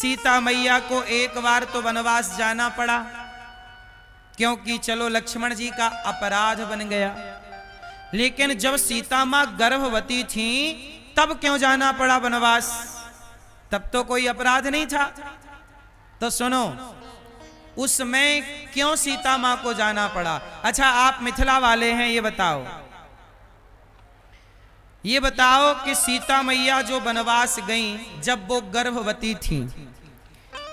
सीता मैया को एक बार तो वनवास जाना पड़ा, क्योंकि चलो लक्ष्मण जी का अपराध बन गया। लेकिन जब सीता मां गर्भवती थी तब क्यों जाना पड़ा वनवास? तब तो कोई अपराध नहीं था। तो सुनो, उसमें क्यों सीता मां को जाना पड़ा? अच्छा, आप मिथिला वाले हैं, ये बताओ कि सीता मैया जो वनवास गईं, जब वो गर्भवती थी,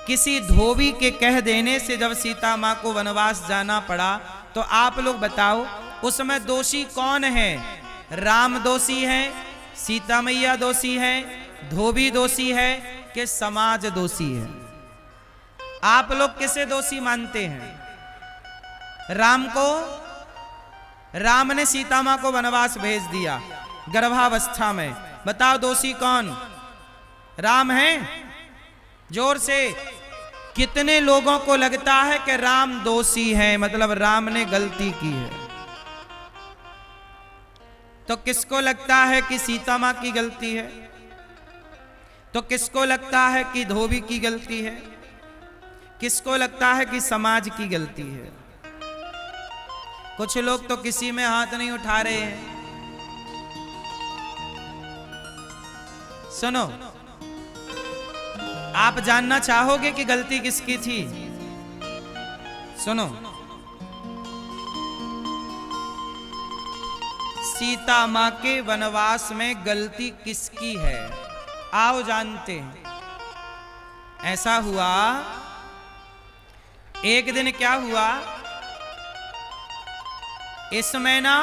किसी धोबी के कह देने से जब सीता मां को वनवास जाना पड़ा, तो आप लोग बताओ उसमें दोषी कौन है? राम दोषी है, सीता मैया दोषी है, धोबी दोषी है, कि समाज दोषी है? आप लोग किसे दोषी मानते हैं? राम को? राम ने सीता मां को वनवास भेज दिया गर्भावस्था में, बताओ दोषी कौन? राम है? जोर से। कितने लोगों को लगता है कि राम दोषी है, मतलब राम ने गलती की है? तो किसको लगता है कि सीता मां की गलती है? तो किसको लगता है कि धोबी की गलती है? किसको लगता है कि समाज की गलती है? कुछ लोग तो किसी में हाथ नहीं उठा रहे हैं। सुनो, आप जानना चाहोगे कि गलती किसकी थी? सुनो, सीता मां के वनवास में गलती किसकी है? आओ जानते हैं। ऐसा हुआ, एक दिन क्या हुआ, इसमें ना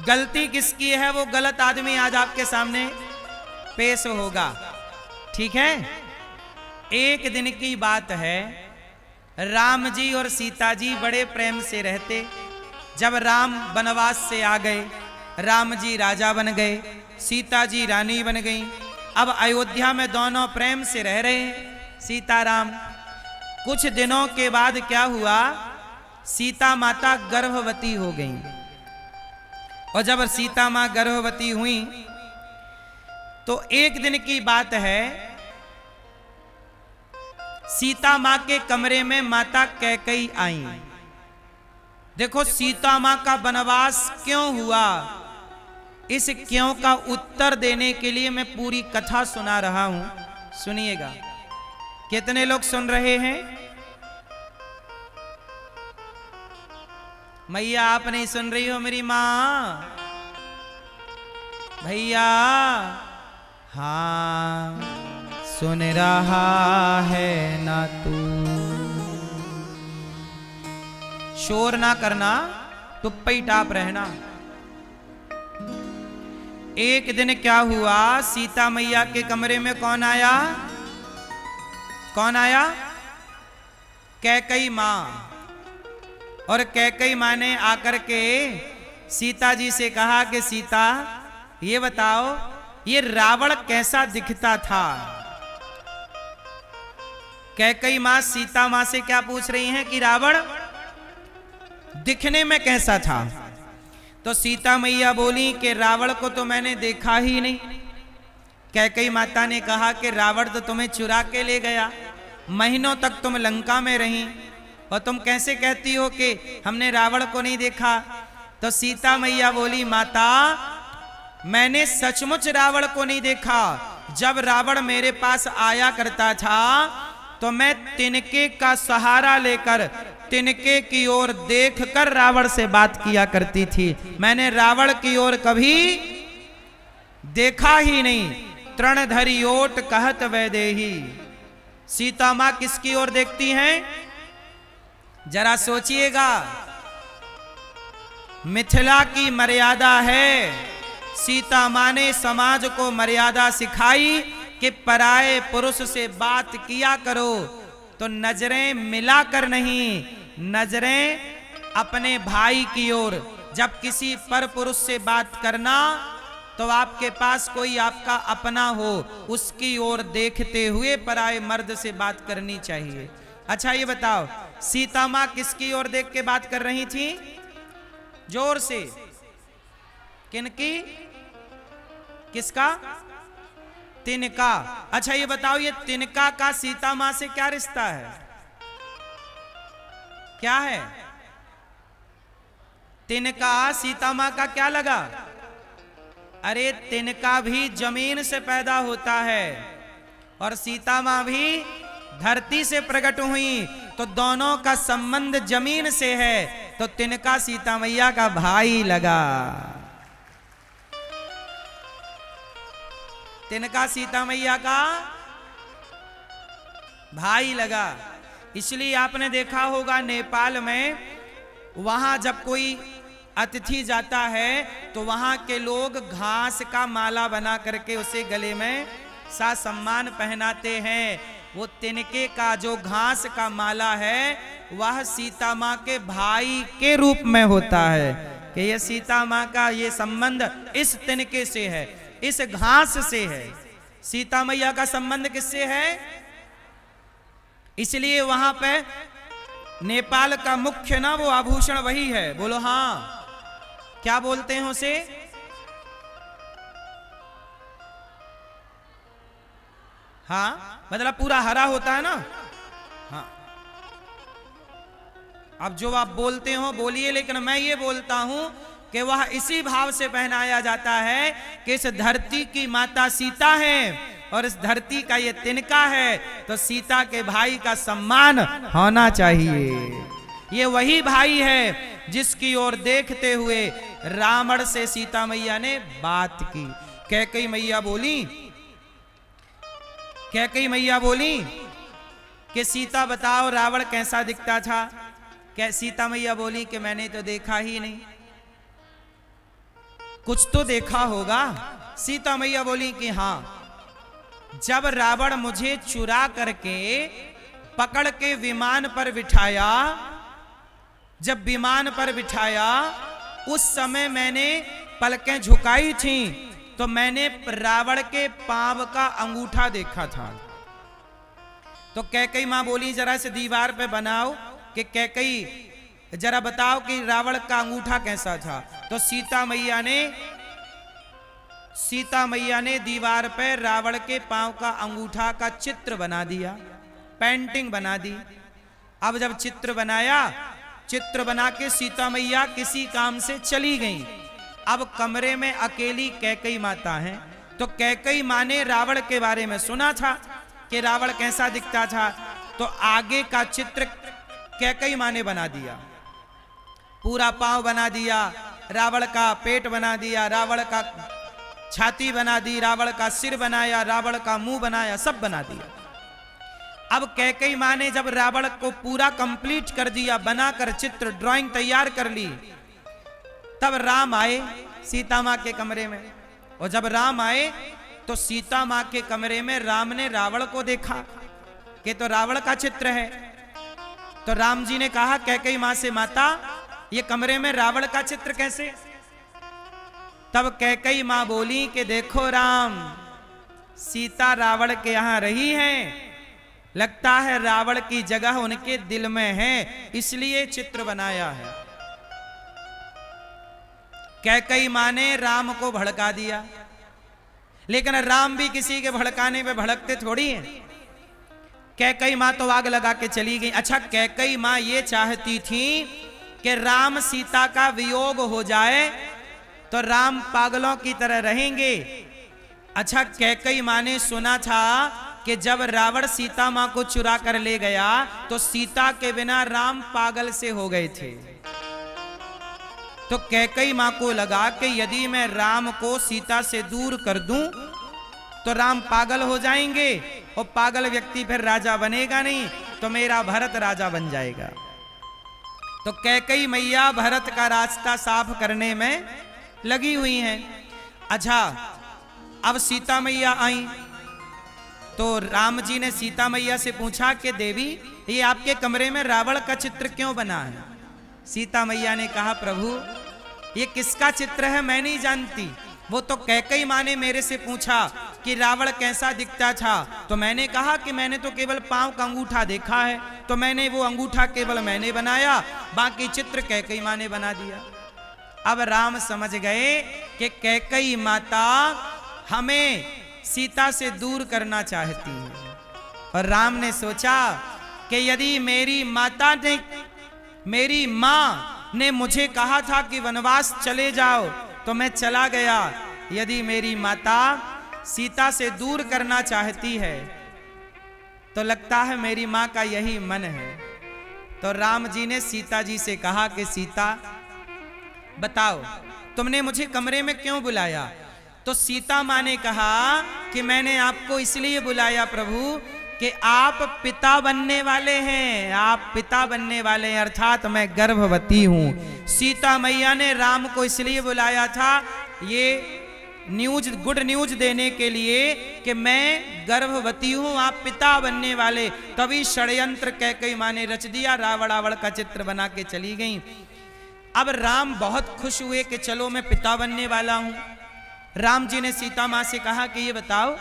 गलती किसकी है वो गलत आदमी आज आपके सामने पेश होगा, ठीक है? एक दिन की बात है, राम जी और सीता जी बड़े प्रेम से रहते। जब राम वनवास से आ गए, राम जी राजा बन गए, सीता जी रानी बन गई। अब अयोध्या में दोनों प्रेम से रह रहे हैं, सीता राम। कुछ दिनों के बाद क्या हुआ, सीता माता गर्भवती हो गई। और जब सीता मां गर्भवती हुई तो एक दिन की बात है, सीता मां के कमरे में माता कैकेयी आई। देखो, सीता मां का वनवास क्यों हुआ, इस क्यों का उत्तर देने के लिए मैं पूरी कथा सुना रहा हूं, सुनिएगा। कितने लोग सुन रहे हैं? मैया आप नहीं सुन रही हो मेरी मां? भैया हाँ, सुन रहा है ना तू? शोर ना करना, टुप्पी टाप रहना। एक दिन क्या हुआ, सीता मैया के कमरे में कौन आया? कौन आया? कैकेयी मां। और कैकेयी मां ने आकर के सीता जी से कहा कि सीता, ये बताओ ये रावण कैसा दिखता था? कैकेयी मां सीता मां से क्या पूछ रही हैं कि रावण दिखने में कैसा था? तो सीता मैया बोली कि रावण को तो मैंने देखा ही नहीं। कैकेयी माता ने कहा कि रावण तो तुम्हें चुरा के ले गया, महीनों तक तुम लंका में रही, और तुम कैसे कहती हो कि हमने रावण को नहीं देखा? तो सीता मैया बोली, माता मैंने सचमुच रावण को नहीं देखा। जब रावण मेरे पास आया करता था तो मैं तिनके का सहारा लेकर तिनके की ओर देखकर रावण से बात किया करती थी। मैंने रावण की ओर कभी देखा ही नहीं। तृणधरी ओट कहत वैदेही। सीता मां किसकी ओर देखती हैं? जरा सोचिएगा। मिथिला की मर्यादा है, सीता मां ने समाज को मर्यादा सिखाई कि पराये पुरुष से बात किया करो तो नजरें मिलाकर नहीं, नजरें अपने भाई की ओर। जब किसी पर पुरुष से बात करना तो आपके पास कोई आपका अपना हो, उसकी ओर देखते हुए पराये मर्द से बात करनी चाहिए। अच्छा ये बताओ, सीता मां किसकी ओर देख के बात कर रही थी? जोर से। किनकी? किसका? तिनका। अच्छा ये बताओ, ये तिनका का सीता मां से क्या रिश्ता है? क्या है? तिनका सीता मां का क्या लगा? अरे तिनका भी जमीन से पैदा होता है और सीता मां भी धरती से प्रकट हुई, तो दोनों का संबंध जमीन से है, तो तिनका सीता मैया का भाई लगा। तिनका सीता मैया का भाई लगा। इसलिए आपने देखा होगा नेपाल में, वहां जब कोई अतिथि जाता है तो वहां के लोग घास का माला बना करके उसे गले में सा सम्मान पहनाते हैं। वो तिनके का जो घास का माला है वह सीता मां के भाई के रूप में होता है, कि ये सीता मां का ये संबंध इस तिनके से है, इस घास से है। सीता मैया का संबंध किससे है? इसलिए वहां पे नेपाल का मुख्य ना वो आभूषण वही है। बोलो हाँ, क्या बोलते हैं उसे? हाँ, मतलब पूरा हरा होता है ना। हाँ, अब जो आप बोलते हो बोलिए, लेकिन मैं ये बोलता हूं कि वह इसी भाव से पहनाया जाता है कि इस धरती की माता सीता है और इस धरती का ये तिनका है, तो सीता के भाई का सम्मान होना चाहिए। ये वही भाई है जिसकी ओर देखते हुए रावण से सीता मैया ने बात की। कैकेयी मैया बोली, कैकेयी मैया बोली कि सीता बताओ रावण कैसा दिखता था? क्या सीता मैया बोली कि मैंने तो देखा ही नहीं। कुछ तो देखा होगा। सीता मैया बोली कि हां, जब रावण मुझे चुरा करके पकड़ के विमान पर बिठाया, जब विमान पर बिठाया उस समय मैंने पलकें झुकाई थी तो मैंने रावण के पांव का अंगूठा देखा था। तो कैकेयी मां बोली जरा से दीवार पे बनाओ कि कैकेयी जरा बताओ कि रावण का अंगूठा कैसा था। तो सीता मैया ने दीवार पे रावण के पांव का अंगूठा का चित्र बना दिया, पेंटिंग बना दी। अब जब चित्र बनाया, चित्र बना के सीता मैया किसी काम से चली गई। अब कमरे में अकेली कैकेयी माता है, तो कैकेयी मां ने रावण के बारे में सुना था कि रावण कैसा दिखता था, तो आगे का चित्र कैकेयी मां ने बना दिया। पूरा पांव बना दिया, रावण का पेट बना दिया, रावण का छाती बना दी, रावण का सिर बनाया, रावण का मुंह बनाया, सब बना दिया। अब कैकेयी मां ने जब रावण को पूरा कंप्लीट कर दिया, बनाकर चित्र ड्राइंग तैयार कर ली, तब राम आए सीता मां के कमरे में। और जब राम आए तो सीता मां के कमरे में राम ने रावण को देखा कि तो रावण का चित्र है। तो राम जी ने कहा कैकेयी मां से, माता ये कमरे में रावण का चित्र कैसे? तब कैकेयी मां बोली कि देखो राम, सीता रावण के यहां रही है, लगता है रावण की जगह उनके दिल में है, इसलिए चित्र बनाया है। कैकेयी मां ने राम को भड़का दिया, लेकिन राम भी किसी के भड़काने पे भड़कते थोड़ी हैं। कैकेयी मां तो आग लगा के चली गई। अच्छा, कैकेयी मां ये चाहती थी कि राम सीता का वियोग हो जाए तो राम पागलों की तरह रहेंगे। अच्छा, कैकेयी मां ने सुना था कि जब रावण सीता मां को चुरा कर ले गया तो सीता के बिना राम पागल से हो गए थे। तो कैकेयी मां को लगा कि यदि मैं राम को सीता से दूर कर दूं तो राम पागल हो जाएंगे और पागल व्यक्ति फिर राजा बनेगा नहीं, तो मेरा भरत राजा बन जाएगा। तो कैकेयी मैया भरत का रास्ता साफ करने में लगी हुई हैं। अच्छा, अब सीता मैया आई तो राम जी ने सीता मैया से पूछा कि देवी ये आपके कमरे में रावण का चित्र क्यों बना है? सीता मैया ने कहा प्रभु ये किसका चित्र है मैं नहीं जानती, वो तो कैकेयी मां ने मेरे से पूछा कि रावण कैसा दिखता था, तो मैंने कहा कि मैंने तो केवल पांव का अंगूठा देखा है, तो मैंने वो अंगूठा केवल मैंने बनाया, बाकी चित्र कैकेयी मां ने बना दिया। अब राम समझ गए कि कैकेयी माता हमें सीता से दूर करना चाहती है। और राम ने सोचा कि यदि मेरी माँ ने मुझे कहा था कि वनवास चले जाओ तो मैं चला गया। यदि मेरी माता सीता से दूर करना चाहती है तो लगता है मेरी माँ का यही मन है। तो राम जी ने सीता जी से कहा कि सीता बताओ तुमने मुझे कमरे में क्यों बुलाया? तो सीता माँ ने कहा कि मैंने आपको इसलिए बुलाया प्रभु कि आप पिता बनने वाले हैं, आप पिता बनने वाले हैं, अर्थात मैं गर्भवती हूं। सीता मैया ने राम को इसलिए बुलाया था ये गुड न्यूज देने के लिए कि मैं गर्भवती हूं, आप पिता बनने वाले। तभी षड्यंत्र कैकेयी माँ ने रच दिया, रावण का चित्र बना के चली गई। अब राम बहुत खुश हुए कि चलो मैं पिता बनने वाला हूं। राम जी ने सीता माँ से कहा कि ये बताओ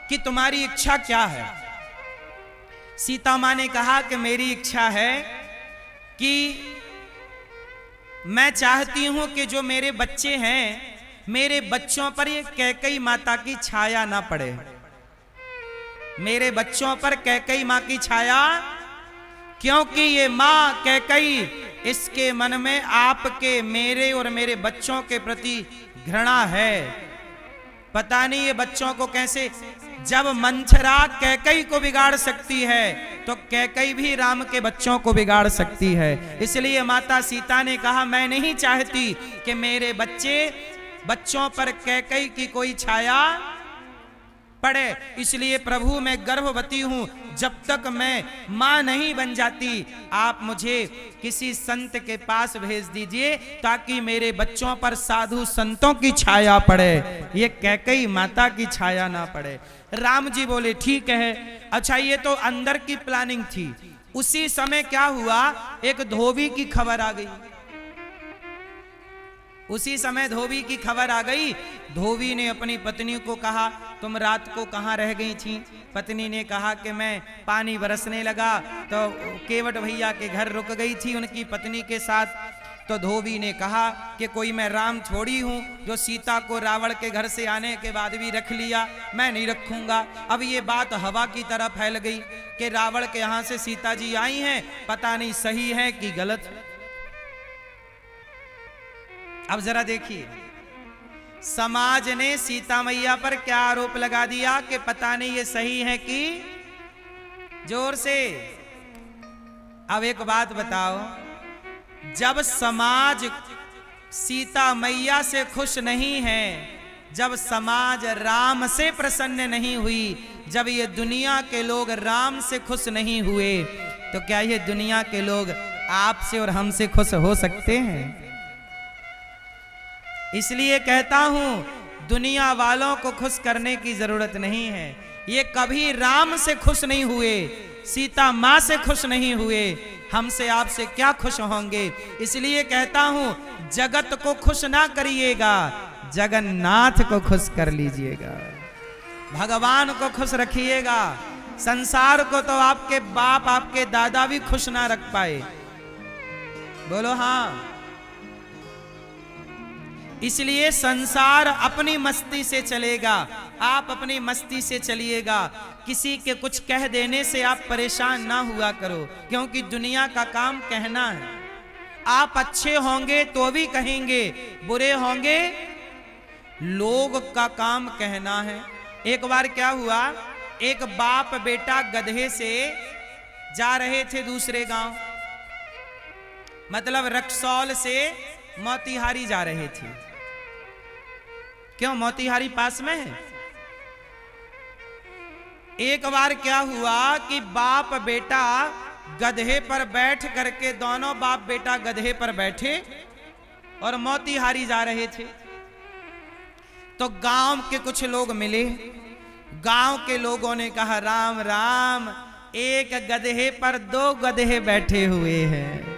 कि तुम्हारी इच्छा क्या है? सीता माँ ने कहा कि मेरी इच्छा है कि मैं चाहती हूं कि जो मेरे बच्चे हैं मेरे बच्चों पर ये कैकेयी माता की छाया ना पड़े। मेरे बच्चों पर कैकेयी माँ की छाया, क्योंकि ये माँ कैकेयी इसके मन में आपके, मेरे और मेरे बच्चों के प्रति घृणा है। पता नहीं ये बच्चों को कैसे, जब मंथरा कैकेयी को बिगाड़ सकती है तो कैकेयी भी राम के बच्चों को बिगाड़ सकती है। इसलिए माता सीता ने कहा मैं नहीं चाहती कि मेरे बच्चों पर कैकेयी की कोई छाया पड़े। इसलिए प्रभु मैं गर्भवती हूं, जब तक मैं मां नहीं बन जाती आप मुझे किसी संत के पास भेज दीजिए ताकि मेरे बच्चों पर साधु संतों की छाया पड़े, ये कैकेयी माता की छाया ना पड़े। राम जी बोले ठीक है। अच्छा ये तो अंदर की प्लानिंग थी। उसी समय क्या हुआ, एक धोबी की खबर आ गई। उसी समय धोबी की खबर आ गई। धोबी ने अपनी पत्नी को कहा तुम रात को कहाँ रह गई थी? पत्नी ने कहा कि मैं पानी बरसने लगा तो केवट भैया के घर रुक गई थी उनकी पत्नी के साथ। तो धोबी ने कहा कि कोई मैं राम थोड़ी हूँ जो सीता को रावण के घर से आने के बाद भी रख लिया, मैं नहीं रखूंगा। अब ये बात हवा की तरह फैल गई कि रावण के यहाँ से सीता जी आई हैं, पता नहीं सही है कि गलत। अब जरा देखिए समाज ने सीता मैया पर क्या आरोप लगा दिया कि पता नहीं ये सही है कि, जोर से। अब एक बात बताओ, जब समाज सीता मैया से खुश नहीं है, जब समाज राम से प्रसन्न नहीं हुई, जब ये दुनिया के लोग राम से खुश नहीं हुए, तो क्या ये दुनिया के लोग आपसे और हमसे खुश हो सकते हैं? इसलिए कहता हूं दुनिया वालों को खुश करने की जरूरत नहीं है। ये कभी राम से खुश नहीं हुए, सीता मां से खुश नहीं हुए, हमसे आपसे क्या खुश होंगे? इसलिए कहता हूं जगत को खुश ना करिएगा, जगन्नाथ को खुश कर लीजिएगा, भगवान को खुश रखिएगा। संसार को तो आपके बाप आपके दादा भी खुश ना रख पाए, बोलो हाँ। इसलिए संसार अपनी मस्ती से चलेगा, आप अपनी मस्ती से चलिएगा। किसी के कुछ कह देने से आप परेशान ना हुआ करो, क्योंकि दुनिया का काम कहना है। आप अच्छे होंगे तो भी कहेंगे, बुरे होंगे लोग का काम कहना है। एक बार क्या हुआ, एक बाप बेटा गधे से जा रहे थे दूसरे गांव, मतलब रक्सौल से मोतिहारी जा रहे थे। क्यों, मोतिहारी पास में है। एक बार क्या हुआ कि बाप बेटा गधे पर बैठ करके, दोनों बाप बेटा गधे पर बैठे और मोतिहारी जा रहे थे। तो गांव के कुछ लोग मिले, गांव के लोगों ने कहा राम राम, एक गधे पर दो गधे बैठे हुए हैं,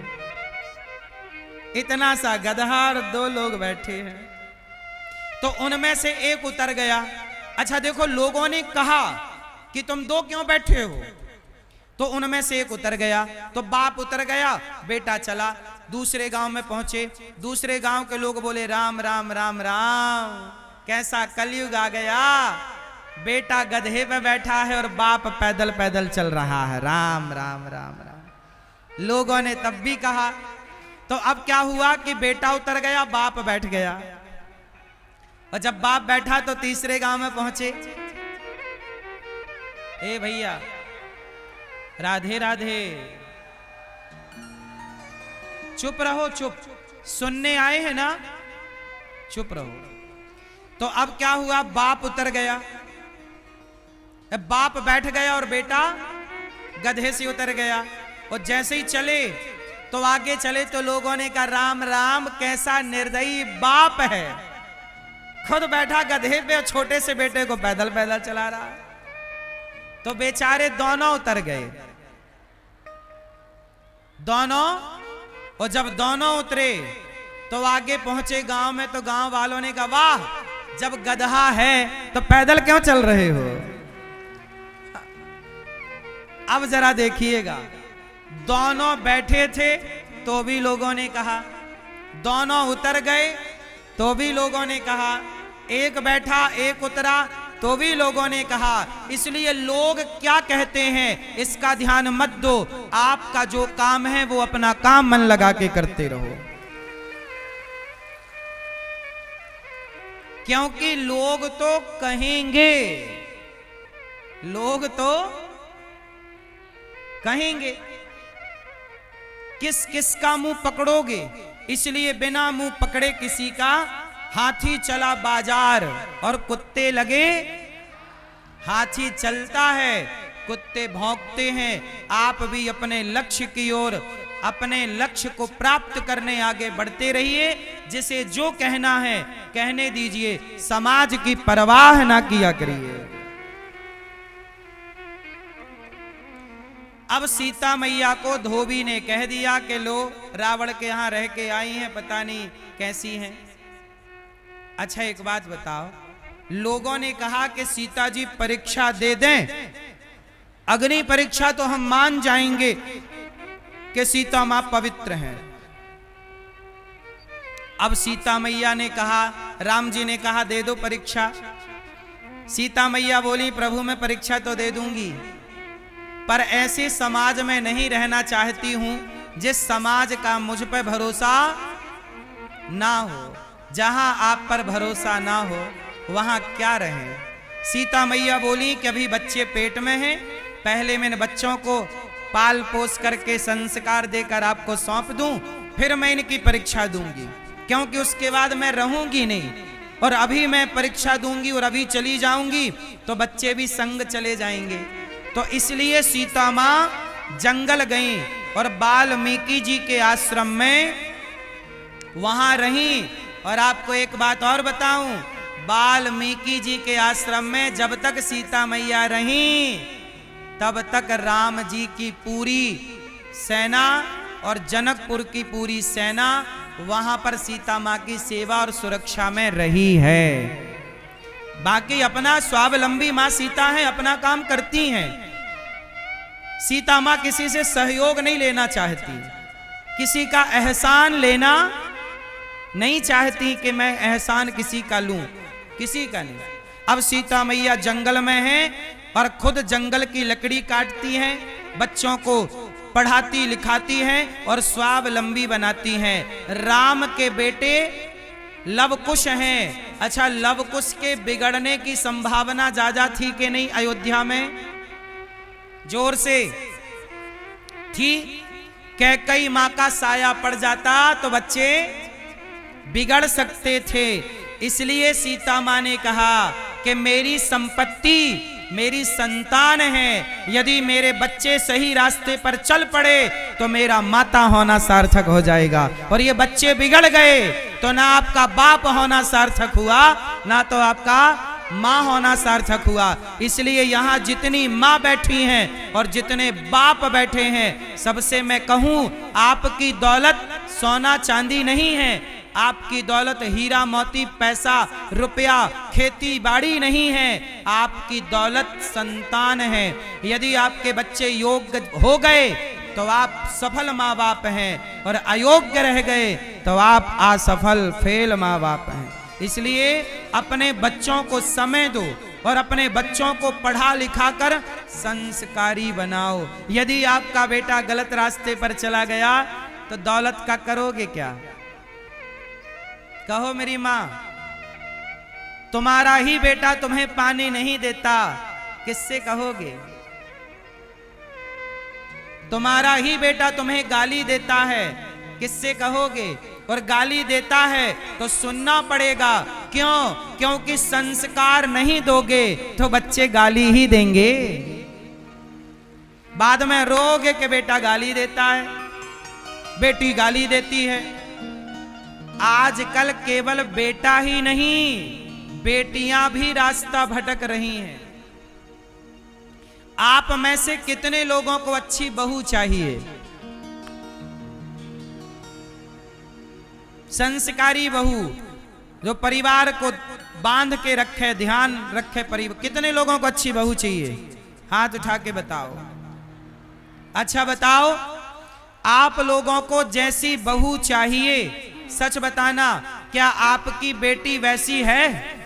इतना सा गधा और दो लोग बैठे हैं। तो उनमें से एक उतर गया। अच्छा देखो, लोगों ने कहा कि तुम दो क्यों बैठे हो, तो उनमें से एक उतर गया। तो बाप उतर गया, बेटा चला। दूसरे गांव में पहुंचे, दूसरे गांव के लोग बोले राम राम राम राम, कैसा कलयुग आ गया, बेटा गधे पे बैठा है और बाप पैदल पैदल चल रहा है। राम राम राम राम। लोगों ने तब भी कहा। तो अब क्या हुआ कि बेटा उतर गया, बाप बैठ गया। और जब बाप बैठा तो तीसरे गांव में पहुंचे। ए भैया, राधे राधे। चुप रहो, चुप, सुनने आए हैं ना, चुप रहो। तो अब क्या हुआ, बाप उतर गया, बाप बैठ गया और बेटा गधे से उतर गया। और जैसे ही चले तो आगे चले तो लोगों ने कहा राम राम, कैसा निर्दयी बाप है, खुद बैठा गधे पे और छोटे से बेटे को पैदल पैदल चला रहा। तो बेचारे दोनों उतर गए, दोनों। और जब दोनों उतरे तो आगे पहुंचे गांव में, तो गांव वालों ने कहा वाह, जब गधा है तो पैदल क्यों चल रहे हो। अब जरा देखिएगा, दोनों बैठे थे तो भी लोगों ने कहा, दोनों उतर गए तो भी लोगों ने कहा, एक बैठा एक उतरा तो भी लोगों ने कहा। इसलिए लोग क्या कहते हैं इसका ध्यान मत दो, आपका जो काम है वो अपना काम मन लगा के करते रहो। क्योंकि लोग तो कहेंगे, लोग तो कहेंगे, किस किस का मुंह पकड़ोगे। इसलिए बिना मुंह पकड़े किसी का हाथी चला बाजार और कुत्ते लगे। हाथी चलता है, कुत्ते भौंकते हैं। आप भी अपने लक्ष्य की ओर, अपने लक्ष्य को प्राप्त करने आगे बढ़ते रहिए। जिसे जो कहना है कहने दीजिए, समाज की परवाह ना किया करिए। अब सीता मैया को धोबी ने कह दिया कि लो, रावण के यहां रह के आई हैं, पता नहीं कैसी हैं। अच्छा एक बात बताओ, लोगों ने कहा कि सीता जी परीक्षा दे दें, अग्नि परीक्षा तो हम मान जाएंगे कि सीता मां पवित्र हैं। अब सीता मैया ने कहा, राम जी ने कहा दे दो परीक्षा। सीता मैया बोली प्रभु मैं परीक्षा तो दे दूंगी, पर ऐसे समाज में नहीं रहना चाहती हूं जिस समाज का मुझ पर भरोसा ना हो। जहां आप पर भरोसा ना हो वहां क्या रहे। सीता मैया बोली कि अभी बच्चे पेट में हैं, पहले मैं बच्चों को पाल पोस करके संस्कार देकर आपको सौंप दूं, फिर मैं इनकी परीक्षा दूंगी, क्योंकि उसके बाद मैं रहूंगी नहीं। और अभी मैं परीक्षा दूंगी और अभी चली जाऊंगी तो बच्चे भी संग चले जाएंगे। तो इसलिए सीता मां जंगल गई और वाल्मीकि जी के आश्रम में वहां रही। और आपको एक बात और बताऊं, वाल्मीकि जी के आश्रम में जब तक सीता मैया रही तब तक राम जी की पूरी सेना और जनकपुर की पूरी सेना वहां पर सीता मां की सेवा और सुरक्षा में रही है। बाकी अपना स्वावलंबी मां सीता है, अपना काम करती हैं। सीता मां किसी से सहयोग नहीं लेना चाहती, किसी का एहसान लेना नहीं चाहती कि मैं एहसान किसी का लूं, किसी का नहीं। अब सीता मैया जंगल में है और खुद जंगल की लकड़ी काटती हैं, बच्चों को पढ़ाती लिखाती हैं और स्वावलंबी बनाती हैं। राम के बेटे लवकुश हैं। अच्छा, लवकुश के बिगड़ने की संभावना ज्यादा थी कि नहीं अयोध्या में? जोर से थी। कैकई मां का साया पड़ जाता तो बच्चे बिगड़ सकते थे। इसलिए सीता मां ने कहा कि मेरी संपत्ति मेरी संतान है, यदि मेरे बच्चे सही रास्ते पर चल पड़े तो मेरा माता होना सार्थक हो जाएगा। और ये बच्चे बिगड़ गए तो ना आपका बाप होना सार्थक हुआ, ना तो आपका माँ होना सार्थक हुआ। इसलिए यहाँ जितनी माँ बैठी हैं और जितने बाप बैठे हैं, सबसे मैं कहूँ आपकी दौलत सोना चांदी नहीं है, आपकी दौलत हीरा मोती पैसा रुपया खेती बाड़ी नहीं है, आपकी दौलत संतान है। यदि आपके बच्चे योग्य हो गए तो आप सफल माँ बाप हैं, और अयोग्य रह गए तो आप असफल फेल माँ बाप हैं। इसलिए अपने बच्चों को समय दो, और अपने बच्चों को पढ़ा लिखा कर संस्कारी बनाओ। यदि आपका बेटा गलत रास्ते पर चला गया तो दौलत का करोगे क्या? कहो मेरी मां, तुम्हारा ही बेटा तुम्हें पानी नहीं देता, किससे कहोगे? तुम्हारा ही बेटा तुम्हें गाली देता है, किससे कहोगे? और गाली देता है तो सुनना पड़ेगा। क्यों? क्योंकि संस्कार नहीं दोगे तो बच्चे गाली ही देंगे। बाद में रोगे कि बेटा गाली देता है, बेटी गाली देती है। आजकल केवल बेटा ही नहीं, बेटियां भी रास्ता भटक रही हैं। आप में से कितने लोगों को अच्छी बहू चाहिए? संस्कारी बहू जो परिवार को बांध के रखे, ध्यान रखे परिवार। कितने लोगों को अच्छी बहू चाहिए? हाथ उठा के बताओ। अच्छा बताओ, आप लोगों को जैसी बहू चाहिए, सच बताना, क्या आपकी बेटी वैसी है?